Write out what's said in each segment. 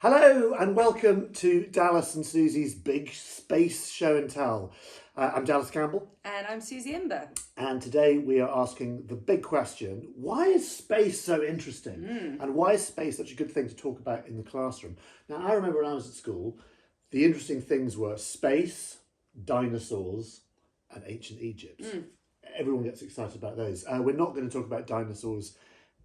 Hello and welcome to Dallas and Susie's Big Space Show and Tell. I'm Dallas Campbell. And I'm Suzie Imber. And today we are asking the big question, why is space so interesting? And why is space such a good thing to talk about in the classroom? Now, I remember when I was at school, the interesting things were space, dinosaurs, and ancient Egypt. Everyone gets excited about those. We're not going to talk about dinosaurs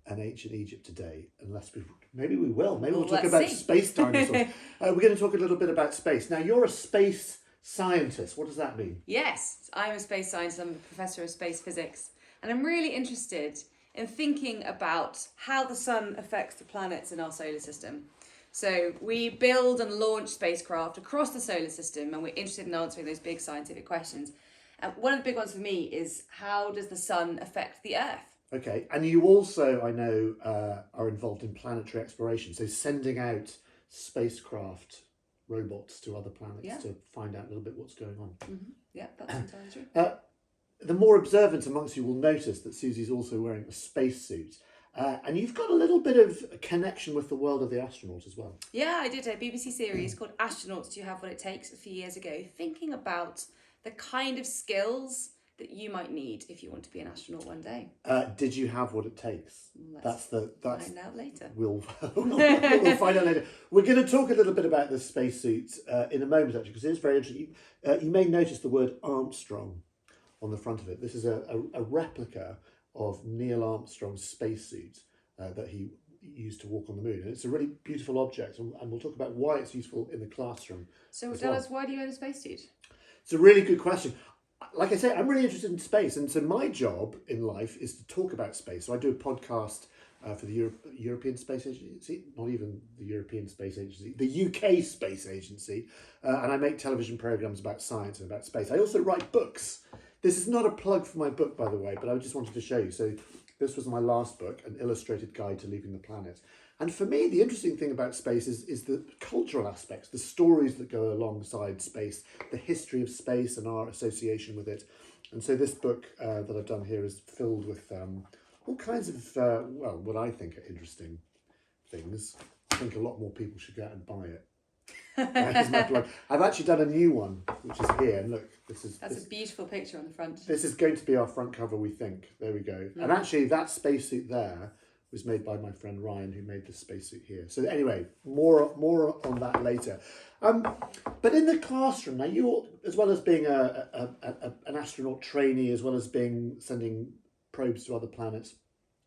and ancient Egypt today, unless maybe we will. Maybe we'll talk about space dinosaurs. We're going to talk a little bit about space. Now, you're a space scientist. What does that mean? Yes, I'm a space scientist. I'm a professor of space physics. And I'm really interested in thinking about how the sun affects the planets in our solar system. So we build and launch spacecraft across the solar system, and we're interested in answering those big scientific questions. And one of the big ones for me is, how does the sun affect the Earth? Okay, and you also, I know, are involved in planetary exploration, so sending out spacecraft robots to other planets to find out a little bit what's going on. Yeah, that's entirely true. The more observant amongst you will notice that Susie's also wearing a spacesuit. And you've got a little bit of a connection with the world of the astronaut as well. Yeah, I did a BBC series called Astronauts Do You Have What It Takes a few years ago, thinking about the kind of skills that you might need if you want to be an astronaut one day. Did you have what it takes? That's find out later. We'll find out later. We're going to talk a little bit about the spacesuit in a moment, actually, because it's very interesting. You may notice the word Armstrong on the front of it. This is a replica of Neil Armstrong's spacesuit that he used to walk on the moon. And it's a really beautiful object, and we'll talk about why it's useful in the classroom. So tell us, why do you own a spacesuit? It's a really good question. Like I say, I'm really interested in space, and so my job in life is to talk about space. So I do a podcast for the European Space Agency, not even the European Space Agency, the UK Space Agency, and I make television programs about science and about space. I also write books. This is not a plug for my book, by the way, but I just wanted to show you. So this was my last book, An Illustrated Guide to Leaving the Planet. And for me, the interesting thing about space is the cultural aspects, the stories that go alongside space, the history of space and our association with it. And so this book that I've done here is filled with all kinds of, what I think are interesting things. I think a lot more people should go out and buy it. Here's my plug. I've actually done a new one, which is here. And look, That's a beautiful picture on the front. This is going to be our front cover, we think. There we go. And actually, that spacesuit there was made by my friend Ryan, who made this spacesuit here. So anyway, more on that later. But in the classroom now, you, as well as being an astronaut trainee, as well as sending probes to other planets,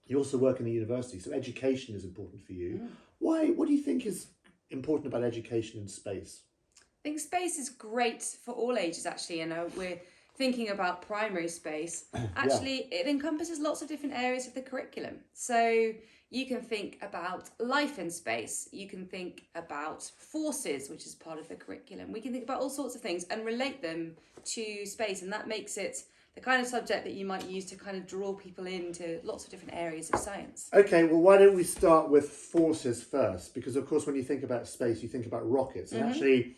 you also work in a university. So education is important for you. Why? What do you think is important about education in space? I think space is great for all ages, actually. We're thinking about primary space. Actually, it encompasses lots of different areas of the curriculum. So you can think about life in space. You can think about forces, which is part of the curriculum. We can think about all sorts of things and relate them to space. And that makes it the kind of subject that you might use to kind of draw people into lots of different areas of science. Okay, well, why don't we start with forces first? Because, of course, when you think about space, you think about rockets. And actually,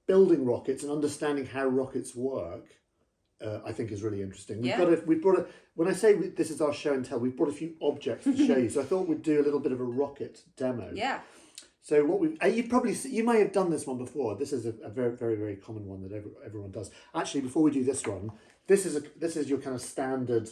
building rockets and understanding how rockets work, I think is really interesting. When I say this is our show and tell, we've brought a few objects to show you. So I thought we'd do a little bit of a rocket demo. Yeah. So what you may have done this one before. This is a very, very, very common one that everyone does. Actually, before we do this one, this is your kind of standard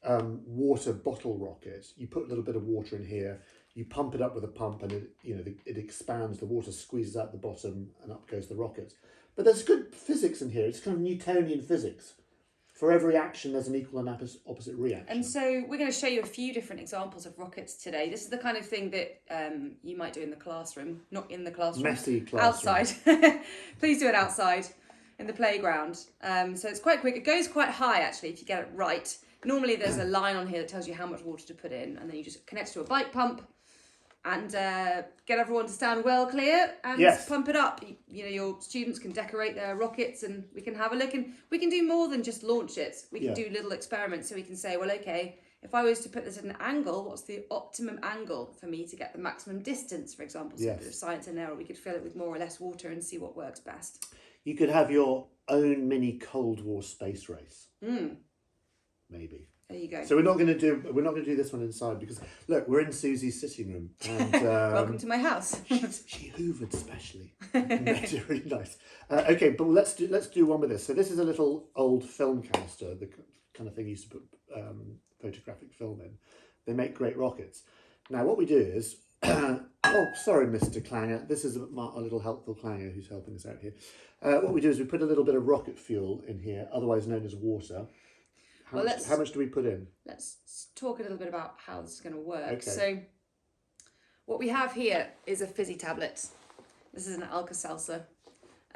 water bottle rocket. You put a little bit of water in here. You pump it up with a pump, and it expands. The water squeezes out the bottom, and up goes the rocket. But there's good physics in here. It's kind of Newtonian physics. For every action, there's an equal and opposite reaction. And so we're going to show you a few different examples of rockets today. This is the kind of thing that you might do in the classroom, not in the classroom. Messy classroom. Outside. Please do it outside in the playground. So it's quite quick. It goes quite high, actually, if you get it right. Normally, there's a line on here that tells you how much water to put in, and then you just connect to a bike pump and get everyone to stand well clear and pump it up. Your students can decorate their rockets, and we can have a look, and we can do more than just launch it. We can do little experiments, so we can say, well, okay, if I was to put this at an angle, what's the optimum angle for me to get the maximum distance, for example? So a bit of science in there, or we could fill it with more or less water and see what works best. You could have your own mini Cold War space race. Maybe. There you go. So we're not going to do this one inside because look, we're in Susie's sitting room and Welcome to my house. she hoovered specially, and made it really nice. Okay, but let's do one with this. So this is a little old film canister, the kind of thing you used to put photographic film in. They make great rockets. Now what we do is, oh sorry, Mr. Clanger, this is a little helpful Clanger who's helping us out here. What we do is we put a little bit of rocket fuel in here, otherwise known as water. How much do we put in? Let's talk a little bit about how this is going to work. Okay. So what we have here is a fizzy tablet. This is an Alka-Seltzer.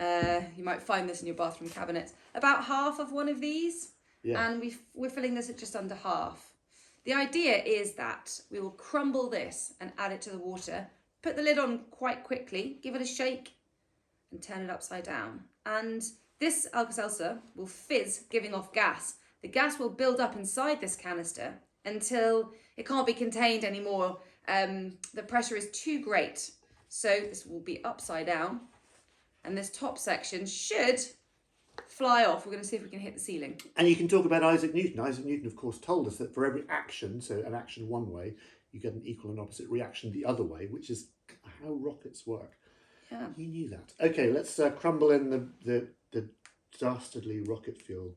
You might find this in your bathroom cabinet. About half of one of these, and we're filling this at just under half. The idea is that we will crumble this and add it to the water, put the lid on quite quickly, give it a shake, and turn it upside down. And this Alka-Seltzer will fizz, giving off gas. The gas will build up inside this canister until it can't be contained anymore. The pressure is too great. So this will be upside down. And this top section should fly off. We're going to see if we can hit the ceiling. And you can talk about Isaac Newton. Isaac Newton, of course, told us that for every action, so an action one way, you get an equal and opposite reaction the other way, which is how rockets work. Yeah. You knew that. Okay, let's crumble in the dastardly rocket fuel.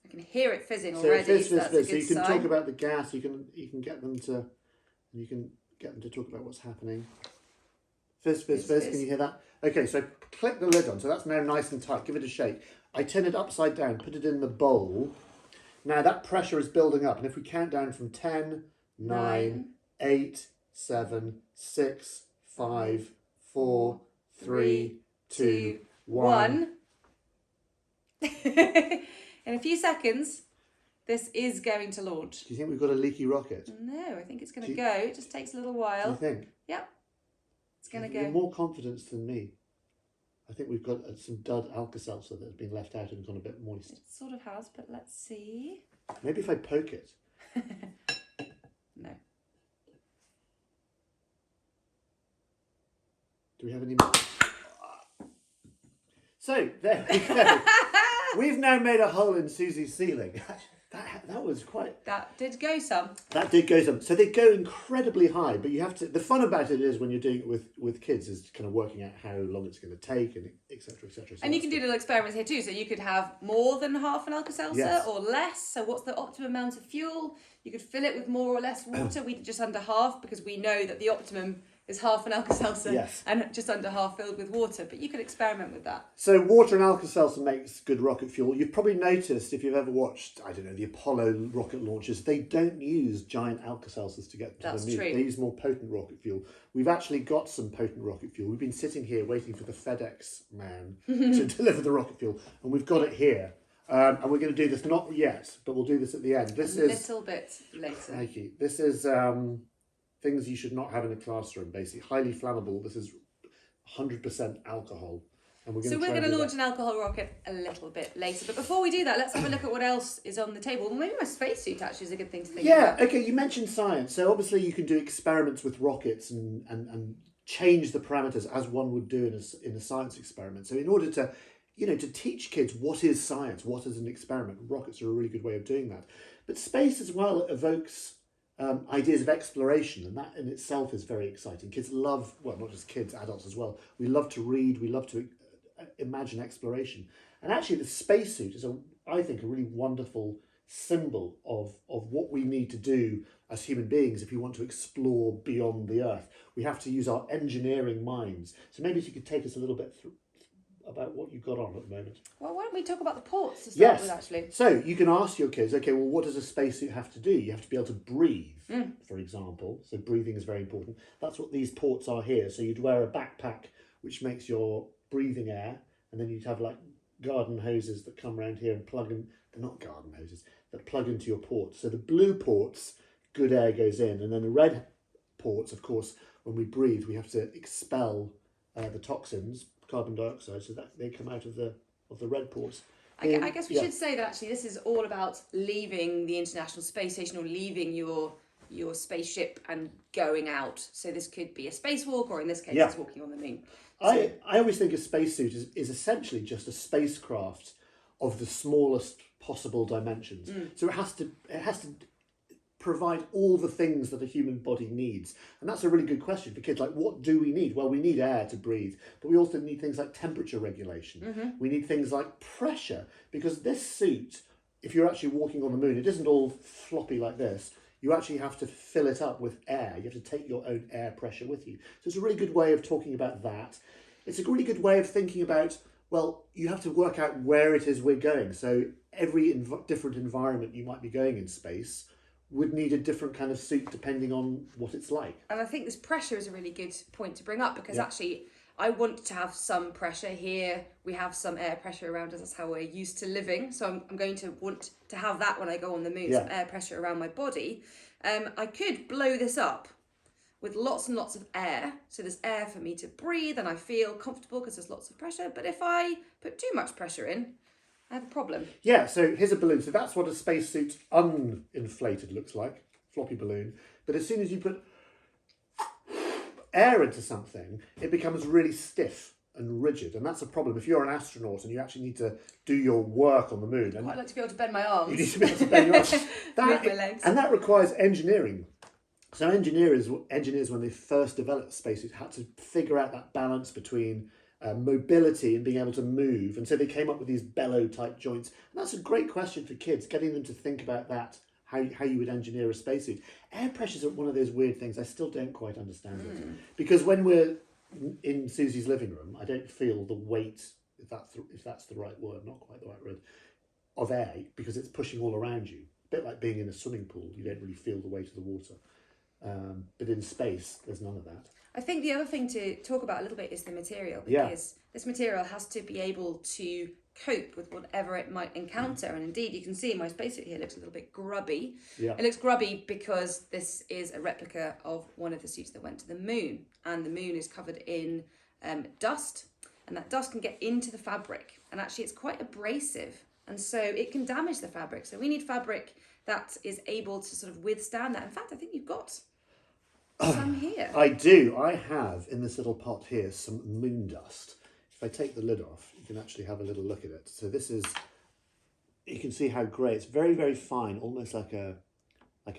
I can hear it fizzing already. So that's a good so you can sign. talk about the gas. You can get them to talk about what's happening. Fizz, fizz, fizz. Can you hear that? Okay, so click the lid on. So that's now nice and tight. Give it a shake. I turn it upside down. Put it in the bowl. Now that pressure is building up, and if we count down from 10, 9, 8, 7, 6, 5, 4, 3, 2, 1. In a few seconds, this is going to launch. Do you think we've got a leaky rocket? No, I think it's going to go. It just takes a little while. Do you think? Yeah. It's going to You go. have more confidence than me. I think we've got some dud Alka-Seltzer that's been left out and gone a bit moist. It sort of has, but let's see. Maybe if I poke it. No. Do we have any more? So, there we go. We've now made a hole in Susie's ceiling. That was quite... That did go some. That did go some. So they go incredibly high, but you have to... The fun about it is when you're doing it with kids is kind of working out how long it's going to take and et cetera, et cetera. So and you can do little experiments here too. So you could have more than half an Alka-Seltzer or less. So what's the optimum amount of fuel? You could fill it with more or less water. We did just under half because we know that the optimum is half an Alka-Seltzer and just under half filled with water. But you could experiment with that. So water and Alka-Seltzer makes good rocket fuel. You've probably noticed if you've ever watched, I don't know, the Apollo rocket launches, they don't use giant Alka-Seltzers to get to the moon. They use more potent rocket fuel. We've actually got some potent rocket fuel. We've been sitting here waiting for the FedEx man to deliver the rocket fuel, and we've got it here. And we're going to do this, not yet, but we'll do this at the end. This is a little bit later. Thank you. This is things you should not have in a classroom, basically. Highly flammable. This is 100% alcohol. And we're going to launch an alcohol rocket a little bit later. But before we do that, let's have a look at what else is on the table. Well, maybe my spacesuit actually is a good thing to think about. Yeah, okay, you mentioned science. So obviously you can do experiments with rockets and change the parameters as one would do in a science experiment. So in order to teach kids what is science, what is an experiment, rockets are a really good way of doing that. But space as well evokes ideas of exploration, and that in itself is very exciting. Kids love, well, not just kids, adults as well. We love to read, we love to imagine exploration. And actually the spacesuit is, I think, a really wonderful symbol of what we need to do as human beings if we want to explore beyond the Earth. We have to use our engineering minds. So maybe if you could take us a little bit through about what you've got on at the moment. Well, why don't we talk about the ports to start with, actually? So you can ask your kids, okay, well, what does a spacesuit have to do? You have to be able to breathe, for example. So breathing is very important. That's what these ports are here. So you'd wear a backpack, which makes your breathing air, and then you'd have like garden hoses that come around here and plug in. They're not garden hoses, that plug into your ports. So the blue ports, good air goes in, and then the red ports, of course, when we breathe, we have to expel the toxins, carbon dioxide, so that they come out of the red ports. I guess we should say that actually this is all about leaving the International Space Station or leaving your spaceship and going out. So this could be a spacewalk, or in this case, it's walking on the moon. I always think a spacesuit is essentially just a spacecraft of the smallest possible dimensions. So it has to provide all the things that a human body needs. And that's a really good question for kids. Like, what do we need? Well, we need air to breathe, but we also need things like temperature regulation. We need things like pressure, because this suit, if you're actually walking on the moon, it isn't all floppy like this. You actually have to fill it up with air. You have to take your own air pressure with you. So it's a really good way of talking about that. It's a really good way of thinking about, well, you have to work out where it is we're going. So every different environment you might be going in space would need a different kind of suit depending on what it's like. And I think this pressure is a really good point to bring up, because actually I want to have some pressure here. We have some air pressure around us. That's how we're used to living. So I'm going to want to have that when I go on the moon, some air pressure around my body. I could blow this up with lots and lots of air. So there's air for me to breathe and I feel comfortable because there's lots of pressure. But if I put too much pressure in, I have a problem. Yeah, so here's a balloon. So that's what a spacesuit uninflated looks like, floppy balloon. But as soon as you put air into something, it becomes really stiff and rigid. And that's a problem. If you're an astronaut and you actually need to do your work on the moon. And I'd like to be able to bend my arms. You need to be able to bend your arms. Move my legs. And that requires engineering. So engineers, when they first developed spacesuits, had to figure out that balance between mobility and being able to move, and so they came up with these bellow type joints. And that's a great question for kids, getting them to think about that, how you would engineer a spacesuit. Air pressures are one of those weird things. I still don't quite understand it, because when we're in Susie's living room, I don't feel the weight, if that's the right word, not quite the right word, of air, because it's pushing all around you. A bit like being in a swimming pool, you don't really feel the weight of the water. But in space, there's none of that. I think the other thing to talk about a little bit is the material, because this material has to be able to cope with whatever it might encounter. And indeed, you can see my spacesuit here looks a little bit grubby. Yeah. It looks grubby because this is a replica of one of the suits that went to the moon. And the moon is covered in dust, and that dust can get into the fabric. And actually, it's quite abrasive. And so it can damage the fabric. So we need fabric that is able to sort of withstand that. In fact, I think you've got some here. I do. I have in this little pot here some moon dust. If I take the lid off, you can actually have a little look at it. So this is, you can see how grey. It's very, very fine, almost like a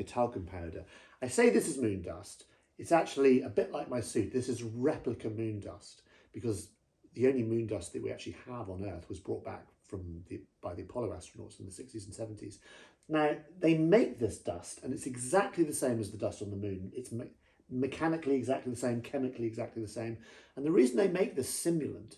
talcum powder. I say this is moon dust. It's actually a bit like my suit. This is replica moon dust, because the only moon dust that we actually have on Earth was brought back by the Apollo astronauts in the 60s and 70s. Now, they make this dust, and it's exactly the same as the dust on the moon. It's mechanically exactly the same, chemically exactly the same. And the reason they make this simulant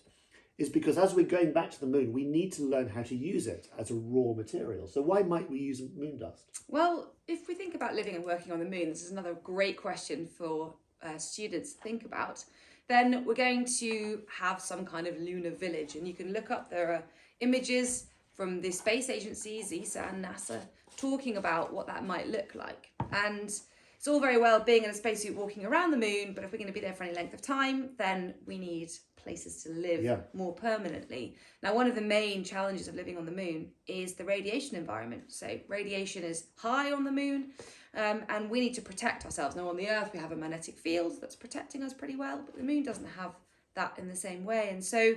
is because as we're going back to the moon, we need to learn how to use it as a raw material. So why might we use moon dust? Well, if we think about living and working on the moon, this is another great question for students to think about. Then we're going to have some kind of lunar village, and you can look up, there are images from the space agencies, ESA and NASA, talking about what that might look like. And it's all very well being in a spacesuit walking around the moon, but if we're going to be there for any length of time, then we need places to live more permanently. Now, one of the main challenges of living on the moon is the radiation environment. So radiation is high on the moon, and we need to protect ourselves. Now, on the Earth, we have a magnetic field that's protecting us pretty well, but the moon doesn't have that in the same way. And so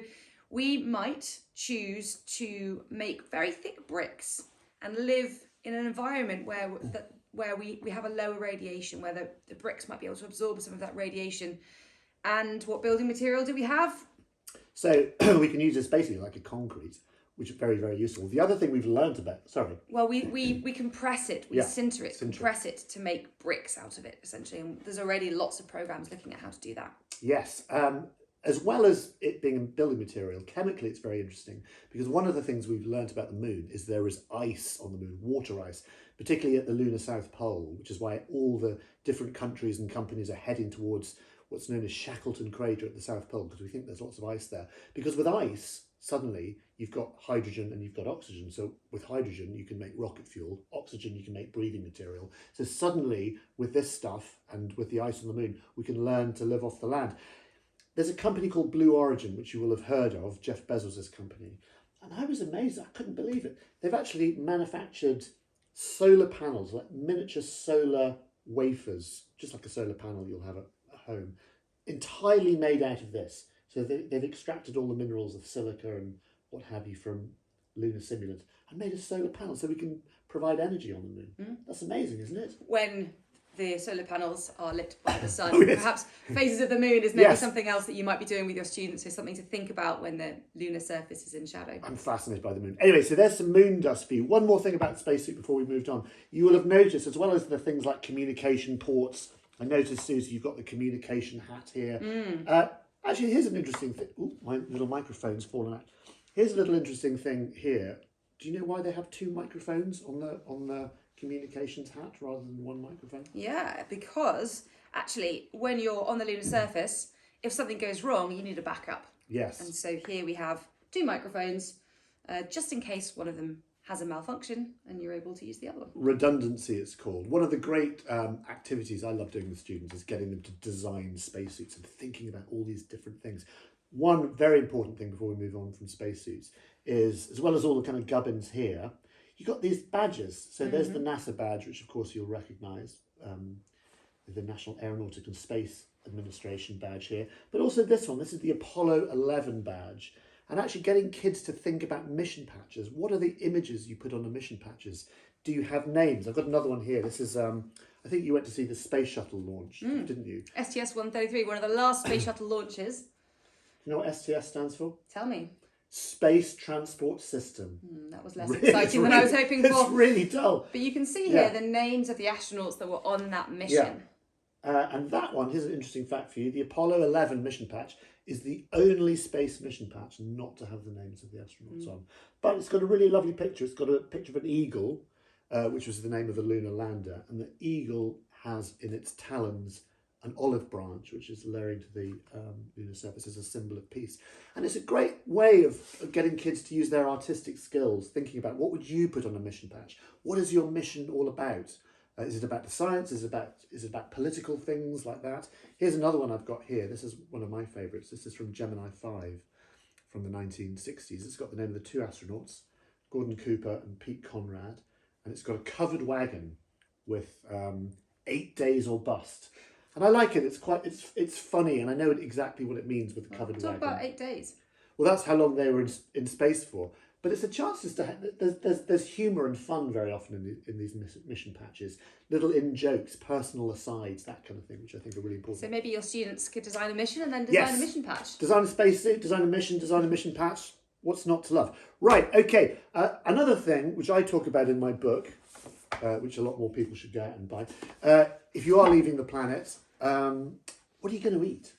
we might choose to make very thick bricks and live in an environment where we have a lower radiation, where the bricks might be able to absorb some of that radiation. And what building material do we have? So we can use this basically like a concrete, which is very, very useful. The other thing we've learned about, Well, we compress it, we sinter it, compress it to make bricks out of it, essentially. And there's already lots of programs looking at how to do that. Yes. As well as it being a building material, chemically it's very interesting, because one of the things we've learned about the moon is there is ice on the moon, water ice, particularly at the lunar South Pole, which is why all the different countries and companies are heading towards what's known as Shackleton Crater at the South Pole, because we think there's lots of ice there. Because with ice, suddenly you've got hydrogen and you've got oxygen. So with hydrogen, you can make rocket fuel. Oxygen, you can make breathing material. So suddenly, with this stuff and with the ice on the moon, we can learn to live off the land. There's a company called Blue Origin, which you will have heard of, Jeff Bezos' company. And I was amazed. I couldn't believe it. They've actually manufactured solar panels, like miniature solar wafers, just like a solar panel you'll have at home, entirely made out of this. So they've extracted all the minerals of silica and what have you from lunar simulants. and made a solar panel so we can provide energy on the moon. That's amazing, isn't it? When the solar panels are lit by the sun. Oh, yes. Perhaps phases of the moon is maybe Yes. something else that you might be doing with your students, so something to think about when the lunar surface is in shadow. I'm fascinated by the moon. Anyway, so there's some moon dust for you. One more thing about the spacesuit before we moved on. You will have noticed, as well as the things like communication ports, I noticed, Suzie, you've got the communication hat here. Actually, here's an interesting thing. Ooh, my little microphone's fallen out. Here's a little interesting thing here. Do you know why they have two microphones on the communications hat rather than one microphone? Yeah, because actually, when you're on the lunar surface, if something goes wrong, you need a backup. Yes. And so here we have two microphones, just in case one of them has a malfunction and you're able to use the other one. Redundancy, it's called. One of the great activities I love doing with students is getting them to design spacesuits and thinking about all these different things. One very important thing before we move on from spacesuits is, as well as all the kind of gubbins here, you've got these badges. So there's the NASA badge, which of course you'll recognise, the National Aeronautical and Space Administration badge here, but also this one. This is the Apollo 11 badge. And actually getting kids to think about mission patches. What are the images you put on the mission patches? Do you have names? I've got another one here. This is, I think you went to see the space shuttle launch, didn't you? STS-133, one of the last space shuttle launches. You know what STS stands for? Tell me. Space Transport System. That was less exciting than I was hoping for. It's really dull. But you can see here the names of the astronauts that were on that mission. And that one, here's an interesting fact for you. The Apollo 11 mission patch is the only space mission patch not to have the names of the astronauts on. But it's got a really lovely picture. It's got a picture of an eagle, which was the name of the lunar lander. And the eagle has in its talons an olive branch, which is lowering to the lunar surface as a symbol of peace. And it's a great way of getting kids to use their artistic skills, thinking about what would you put on a mission patch? What is your mission all about? Is it about the science? Is it about political things like that? Here's another one I've got here. This is one of my favourites. This is from Gemini 5 from the 1960s. It's got the name of the two astronauts, Gordon Cooper and Pete Conrad. And it's got a covered wagon with 8 days or bust. And I like it. It's funny, and I know exactly what it means with the covered wagon. Talk about 8 days. Well, that's how long they were in space for. But it's a chance to have, there's humour and fun very often in these mission patches. Little in-jokes, personal asides, that kind of thing, which I think are really important. So maybe your students could design a mission and then design a mission patch. Design a spacesuit, design a mission patch. What's not to love? Right, okay. Another thing, which I talk about in my book, which a lot more people should go out and buy. If you are leaving the planet, what are you going to eat?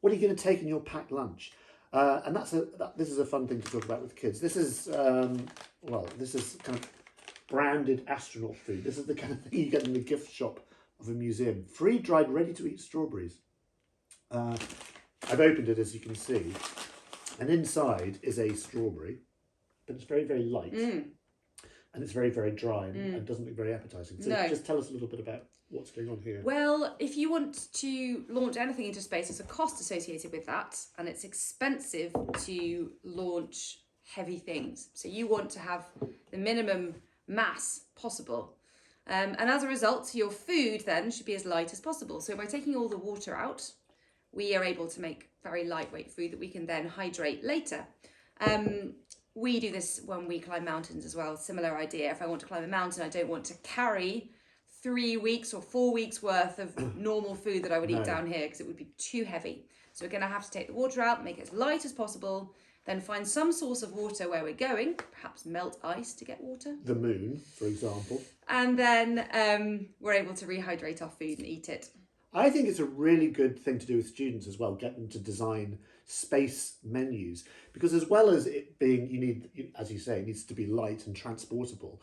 What are you going to take in your packed lunch? And this is a fun thing to talk about with kids. This is this is kind of branded astronaut food. This is the kind of thing you get in the gift shop of a museum. Free-dried, ready-to-eat strawberries. I've opened it, as you can see, and inside is a strawberry, but it's very, very light, and it's very, very dry and doesn't look very appetising. So just tell us a little bit about what's going on here. Well, if you want to launch anything into space, there's a cost associated with that, and it's expensive to launch heavy things. So you want to have the minimum mass possible. And as a result, your food then should be as light as possible. So by taking all the water out, we are able to make very lightweight food that we can then hydrate later. We do this when we climb mountains as well. Similar idea. If I want to climb a mountain, I don't want to carry 3 weeks or 4 weeks worth of normal food that I would eat down here because it would be too heavy. So we're going to have to take the water out, make it as light as possible, then find some source of water where we're going, perhaps melt ice to get water. The moon, for example. And then we're able to rehydrate our food and eat it. I think it's a really good thing to do with students as well, get them to design space menus, because as well as it being, as you say, it needs to be light and transportable.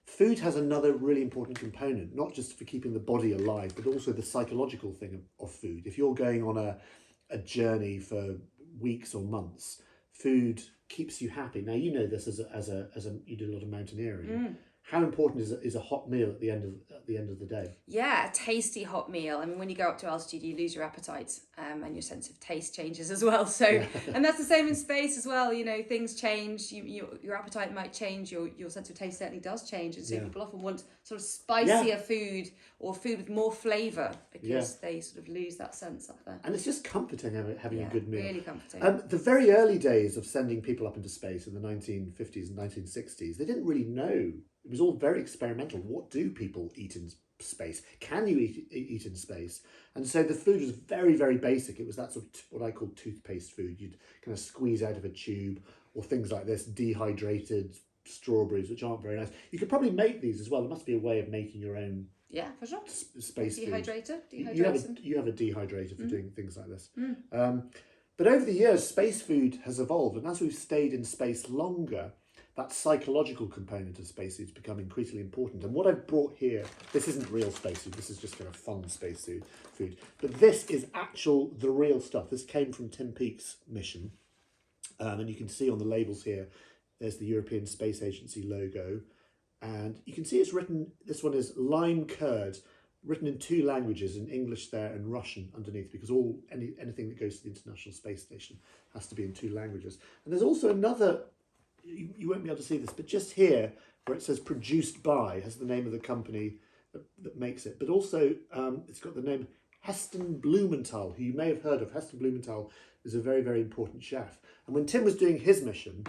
Food has another really important component, not just for keeping the body alive, but also the psychological thing of food. If you're going on a journey for weeks or months, food keeps you happy. Now, you know this as you do a lot of mountaineering. how important is a hot meal at the end of the day? Yeah, a tasty hot meal. I mean, when you go up to altitude, you lose your appetite, and your sense of taste changes as well. So, Yeah. and that's the same in space as well. You know, things change. Your appetite might change. Your sense of taste certainly does change, and so Yeah. people often want sort of spicier food or food with more flavour because they sort of lose that sense up there. And it's just comforting having a good meal. Really comforting. The very early days of sending people up into space in the 1950s and 1960s, they didn't really know. It was all very experimental. What do people eat in space? Can you eat in space? And so the food was very, very basic. It was that sort of what I call toothpaste food. You'd kind of squeeze out of a tube, or things like this, dehydrated strawberries, which aren't very nice. You could probably make these as well. There must be a way of making your own For sure. space Dehydrator. food. You have a dehydrator for doing things like this. Mm. But over the years, space food has evolved, and as we've stayed in space longer, that psychological component of space food has become increasingly important. And what I've brought here, this isn't real space food, this is just kind of fun space food. But this is the real stuff. This came from Tim Peake's mission. And you can see on the labels here, there's the European Space Agency logo. And you can see it's written, this one is lime curd, written in 2 languages, in English there and Russian underneath, because anything that goes to the International Space Station has to be in 2 languages. And there's also another, you won't be able to see this, but just here where it says produced by, has the name of the company that makes it. But also it's got the name Heston Blumenthal, who you may have heard of. Heston Blumenthal is a very, very important chef. And when Tim was doing his mission,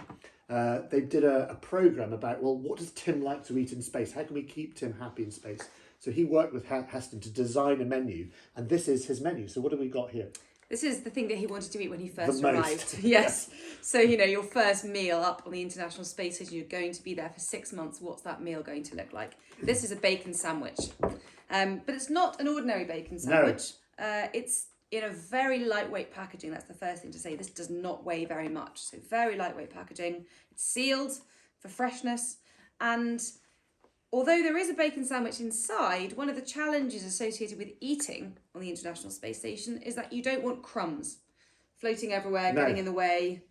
they did a program about, well, what does Tim like to eat in space? How can we keep Tim happy in space? So he worked with Heston to design a menu, and this is his menu. So what have we got here? This is the thing that he wanted to eat when he first The most. arrived. Yes. So, you know, your first meal up on the International Space Station, you're going to be there for 6 months. What's that meal going to look like? This is a bacon sandwich. But it's not an ordinary bacon sandwich. No. It's in a very lightweight packaging. That's the first thing to say. This does not weigh very much. So very lightweight packaging. It's sealed for freshness. And although there is a bacon sandwich inside, one of the challenges associated with eating on the International Space Station is that you don't want crumbs floating everywhere, getting in the way,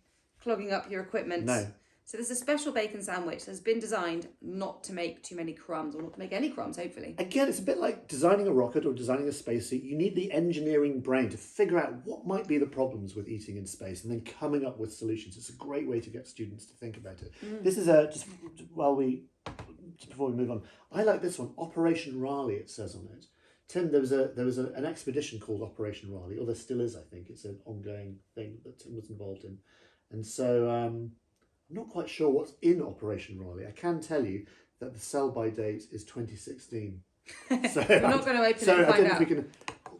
clogging up your equipment. No. So there's a special bacon sandwich that's been designed not to make too many crumbs, or not to make any crumbs, hopefully. Again, it's a bit like designing a rocket or designing a spacesuit. You need the engineering brain to figure out what might be the problems with eating in space and then coming up with solutions. It's a great way to get students to think about it. This is before we move on, I like this one, Operation Raleigh, it says on it. Tim, there was an expedition called Operation Raleigh, or there still is, I think. It's an ongoing thing that Tim was involved in. And so I'm not quite sure what's in Operation Raleigh. I can tell you that the sell-by date is 2016. So We're not going to open it and find out. We can.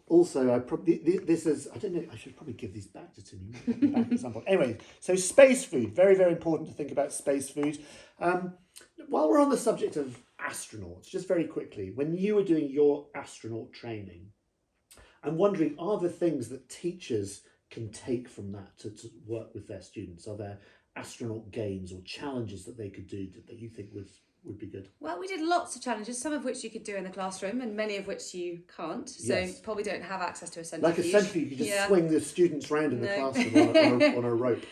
Also, this is, I don't know, I should probably give these back to Tim. You might get them back at some point. Anyway, so space food, very, very important to think about space food. While we're on the subject of astronauts, just very quickly, when you were doing your astronaut training, I'm wondering, are there things that teachers can take from that to work with their students? Are there astronaut games or challenges that they could do that you think would be good? Well, we did lots of challenges, some of which you could do in the classroom and many of which you can't. So you probably don't have access to a centrifuge. Like a centrifuge, you could just swing the students around in the classroom on a rope.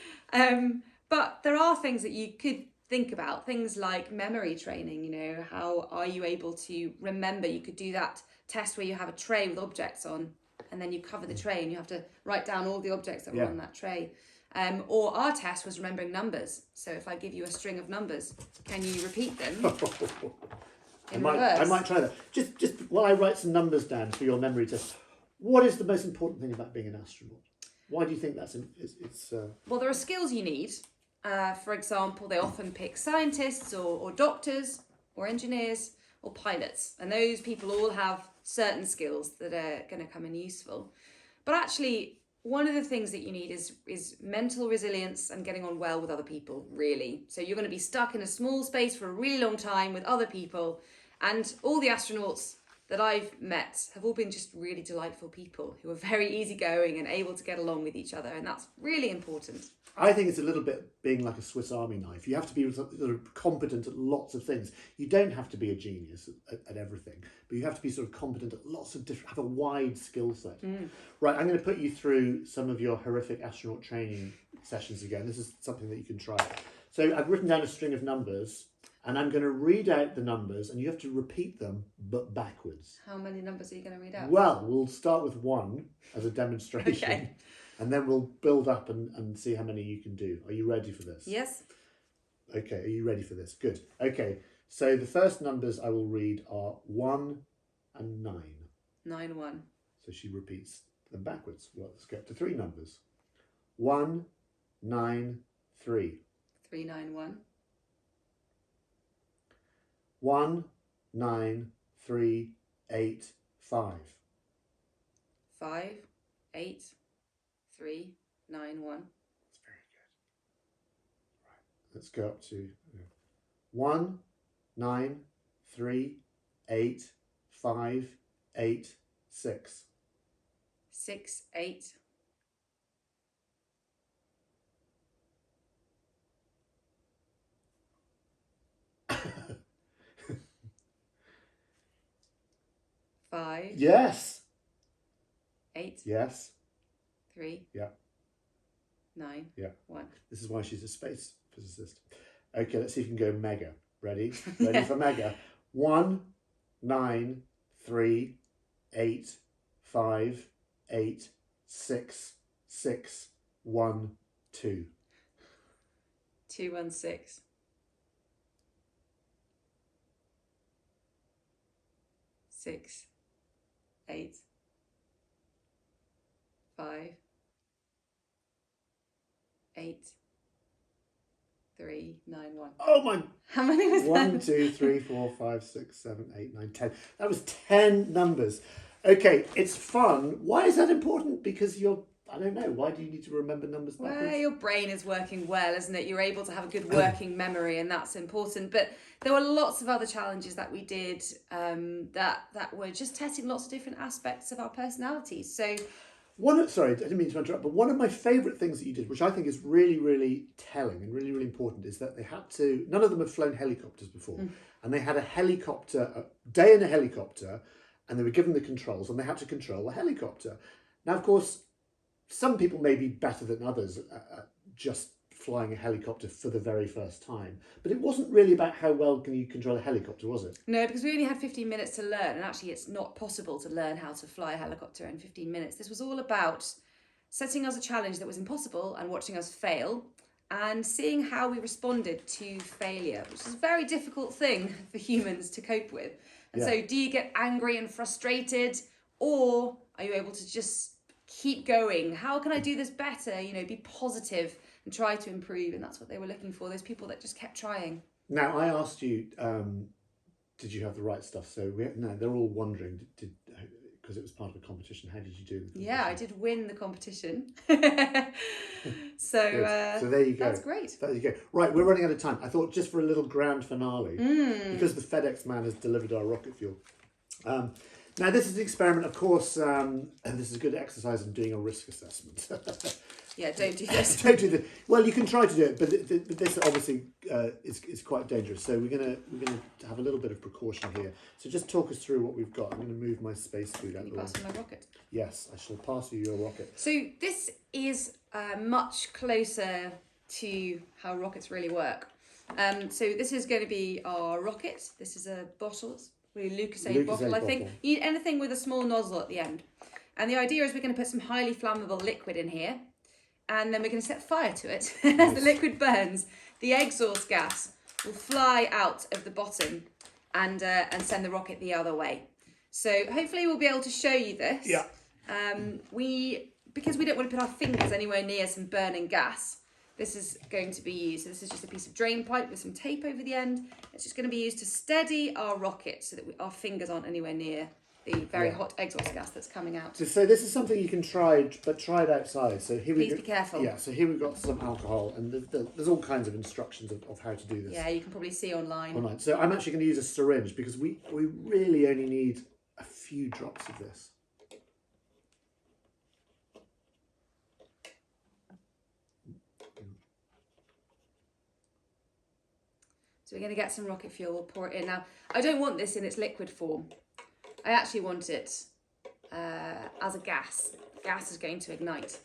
But there are things that you could think about, things like memory training. You know, how are you able to remember? You could do that test where you have a tray with objects on and then you cover the tray and you have to write down all the objects that were on that tray. Or our test was remembering numbers. So if I give you a string of numbers, can you repeat them in reverse? I might try that. Just while I write some numbers down for your memory test, what is the most important thing about being an astronaut? Why do you think that's Well, there are skills you need. For example, they often pick scientists or doctors or engineers or pilots. And those people all have certain skills that are going to come in useful. But actually, one of the things that you need is mental resilience and getting on well with other people, really. So you're going to be stuck in a small space for a really long time with other people. And all the astronauts that I've met have all been just really delightful people who are very easygoing and able to get along with each other. And that's really important. I think it's a little bit being like a Swiss Army knife. You have to be sort of competent at lots of things. You don't have to be a genius at everything, but you have to be sort of competent at lots of different, have a wide skill set. Right, I'm going to put you through some of your horrific astronaut training sessions again. This is something that you can try. So I've written down a string of numbers, And I'm going to read out the numbers, and you have to repeat them, but backwards. How many numbers are you going to read out? Well, we'll start with 1 as a demonstration. Okay. And then we'll build up and see how many you can do. Are you ready for this? Yes. Okay, are you ready for this? Good. Okay, so the first numbers I will read are 1 and 9. 9, 1. So she repeats them backwards. Well, let's get to 3 numbers. 1, 9, 3. 3, 9, 1. 1, 9, 3, 8, 5. 5, 8, 3, 9, 1. That's very good. Right, let's go up to 1, 9, 3, 8, 5, 8, 6. 6, 8. 5. Yes. 8. Yes. 3. Yeah. 9. Yeah. 1. This is why she's a space physicist. Okay, let's see if you can go mega. Ready? Ready for mega. 1, 9, 3, 8, 5, 8, 6, 6, 1, 2. 2, 1, 6. 6, 8, 5, 8, 3, 9, 1. Oh my! How many was that? 1, 2, 3, 4, 5, 6, 7, 8, 9, 10. That was 10 numbers. Okay, it's fun. Why is that important? Because I don't know, why do you need to remember numbers backwards? Well, your brain is working well, isn't it? You're able to have a good working memory, and that's important. But there were lots of other challenges that we did that were just testing lots of different aspects of our personalities. So, Sorry, I didn't mean to interrupt, but one of my favourite things that you did, which I think is really, really telling and really, really important, is that none of them had flown helicopters before, and they had a day in a helicopter, and they were given the controls, and they had to control the helicopter. Now, of course, some people may be better than others at just flying a helicopter for the very first time. But it wasn't really about how well can you control a helicopter, was it? No, because we only had 15 minutes to learn, and actually it's not possible to learn how to fly a helicopter in 15 minutes. This was all about setting us a challenge that was impossible and watching us fail and seeing how we responded to failure, which is a very difficult thing for humans to cope with. And so do you get angry and frustrated, or are you able to just keep going? How can I do this better? You know, be positive and try to improve. And that's what they were looking for, those people that just kept trying. Now, I asked you, did you have the right stuff? So they're all wondering, because it was part of a competition, how did you do? Yeah, I did win the competition. So there you go. That's great. There you go. Right, we're running out of time. I thought just for a little grand finale, because the FedEx man has delivered our rocket fuel. Now, this is an experiment, of course, and this is a good exercise in doing a risk assessment. Yeah, don't do this. Don't do this. Well, you can try to do it, but this obviously is quite dangerous. So we're gonna have a little bit of precaution here. So just talk us through what we've got. I'm going to move my space through that. Can you pass me my rocket? Yes, I shall pass you your rocket. So this is much closer to how rockets really work. So this is going to be our rocket. This is a bottle. It's really Lucasade bottle. I think you need anything with a small nozzle at the end. And the idea is we're going to put some highly flammable liquid in here. And then we're going to set fire to it. As the liquid burns, the exhaust gas will fly out of the bottom and send the rocket the other way. So hopefully we'll be able to show you this. Yeah. Because we don't want to put our fingers anywhere near some burning gas, this is going to be used. So this is just a piece of drain pipe with some tape over the end. It's just going to be used to steady our rocket so that our fingers aren't anywhere near the very hot exhaust gas that's coming out. So this is something you can try, but try it outside. So here Please be careful. Yeah, so here we've got some alcohol, and there's all kinds of instructions of how to do this. Yeah, you can probably see online. So I'm actually going to use a syringe because we really only need a few drops of this. So we're going to get some rocket fuel, we'll pour it in. Now, I don't want this in its liquid form. I actually want it as a gas. Gas is going to ignite.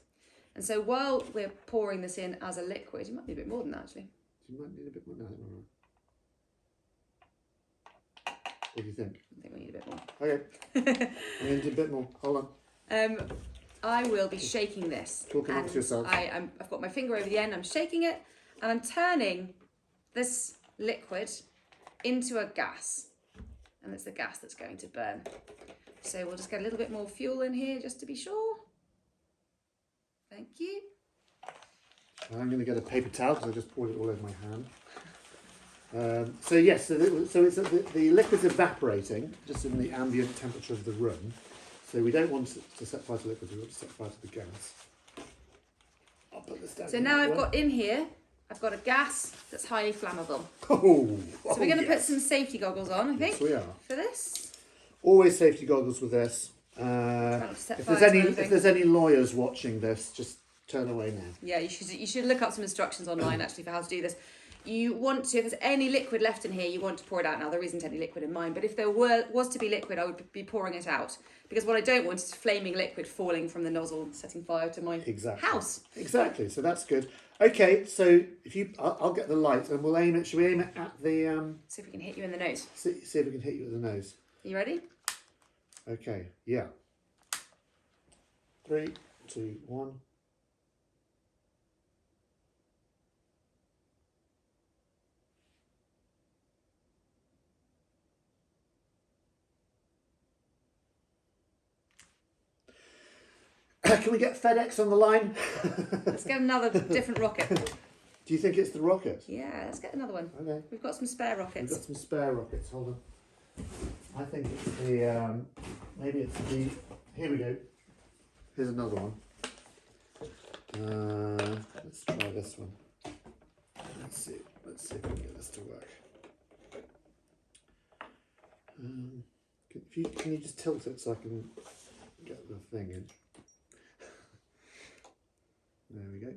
And so while we're pouring this in as a liquid, it might be a bit more than that actually. You might need a bit more. No, What do you think? I think we need a bit more. Okay. I'm going to do a bit more. Hold on. I will be shaking this. Talking amongst yourselves. I've got my finger over the end, I'm shaking it, and I'm turning this liquid into a gas. And it's the gas that's going to burn. So we'll just get a little bit more fuel in here just to be sure. Thank you. I'm going to get a paper towel because I just poured it all over my hand. So yes, so the liquid's evaporating just in the ambient temperature of the room. So we don't want to set fire to liquid, we want to set fire to the gas. I'll put this down. So now I've got in here, I've got a gas that's highly flammable. Oh, so we're going to put some safety goggles on, I think, yes, we are. for this. Always safety goggles with this. If there's any lawyers watching this, just turn away now. Yeah, you should look up some instructions online actually for how to do this. You want to, if there's any liquid left in here, you want to pour it out. Now there isn't any liquid in mine, but if there was to be liquid, I would be pouring it out, because what I don't want is flaming liquid falling from the nozzle, setting fire to my house. Exactly. So that's good. Okay, so I'll get the light and we'll aim it. Should we aim it at the? See if we can hit you in the nose. See if we can hit you with the nose. Are you ready? Okay. Yeah. 3, 2, 1. Can we get FedEx on the line? Let's get another different rocket. Do you think it's the rocket? Yeah, let's get another one. Okay. We've got some spare rockets. We've got some spare rockets. Hold on. I think it's the, maybe it's the, here we go. Here's another one. Let's try this one. Let's see if we can get this to work. Can you just tilt it so I can get the thing in? There we go.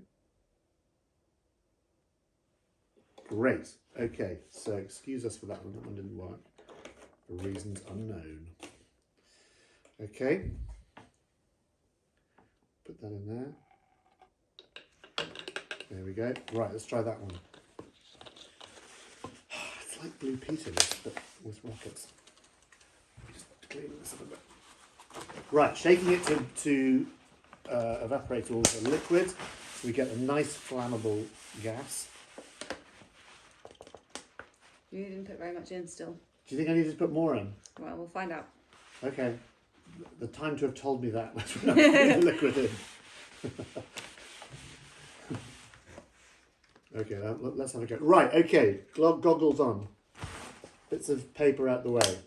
Great. Okay, so excuse us for that one. That one didn't work for reasons unknown. Okay. Put that in there. There we go. Right, let's try that one. It's like Blue Peter, but with rockets. Just clean this up a bit. Right, shaking it to evaporate all the liquid, so we get a nice flammable gas. You didn't put very much in still. Do you think I need to put more in? Well, we'll find out. Okay. The time to have told me that was when I put the liquid in. Okay, let's have a go. Right, okay, goggles on. Bits of paper out the way.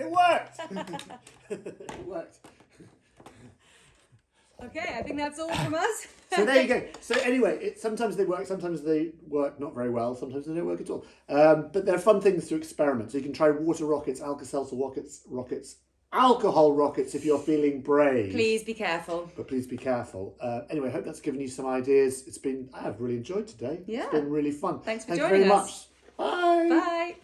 It worked! It worked. Okay, I think that's all from us. So there you go. So anyway, sometimes they work, sometimes they work not very well, sometimes they don't work at all. But they're fun things to experiment. So you can try water rockets, Alka-Seltzer rockets, alcohol rockets if you're feeling brave. Please be careful. But please be careful. Anyway, I hope that's given you some ideas. I have really enjoyed today. Yeah. It's been really fun. Thanks for Thank joining you very us. much. Bye. Bye.